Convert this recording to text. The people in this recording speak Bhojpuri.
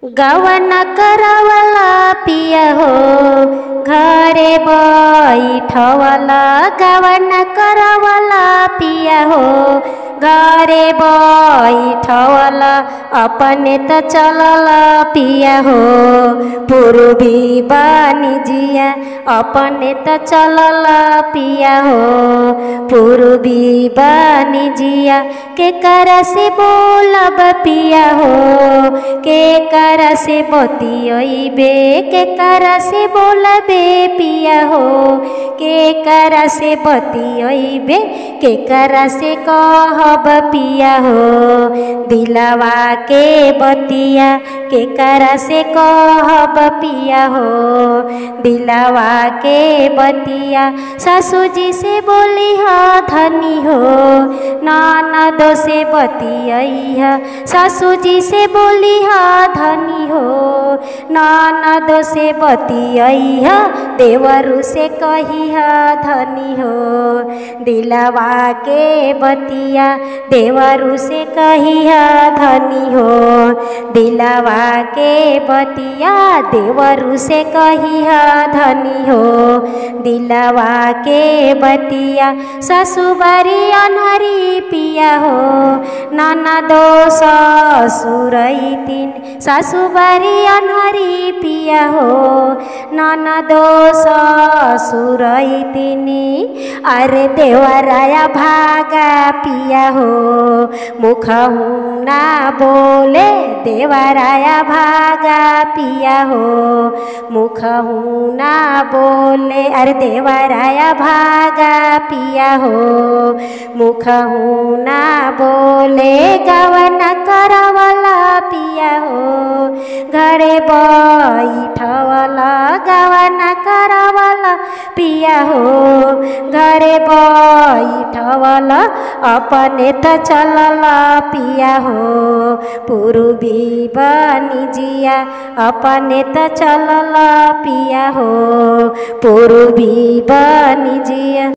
गवन करवला पिया हो घरे बैठवला गवन करवला पिया हो घरे बैठवला अपने त चलला पिया हो पूर्वी बानिजिया अपने त चलला पिया हो पूर्वी बानिजिया के करा से बोलब पिया हो के करा से बतियबे के करा से बोलबे पिया हो के करा से बतियबे के करा से कहब पिया हो दिलवा के बतिया के करा से कहब पिया हो दिलवा के बतिया सासू जी से बोली हा धनी हो ननद से बतिया सासू जी से बोली हा धनी हो ननद से बतिया देवरू से कही हा धनी हो दिलवा के बतिया देवरू से कही हा धनी हो दिलवा के बतिया देवरू से कही हा धनी हो दिलवा के बतिया ससुबारी अनहरी पिया हो ननदो ससुरई तीन ससुबारी अनहरी पिया हो ननदो ससुरई तीनी अरे देवराया भागा पिया हो मुखहु ना बोले देवराया भागा पिया हो मुखहु ना बोले अरे देवराया भागा पिया हो मुखहु ना बोले गवन करवला पिया हो घरे बैठवला गवन करवला पिया हो घरे बैठवला अपने त चलला पिया हो पूर्वी बानिजिया अपने त चलला पिया हो पूर्वी बानिजिया।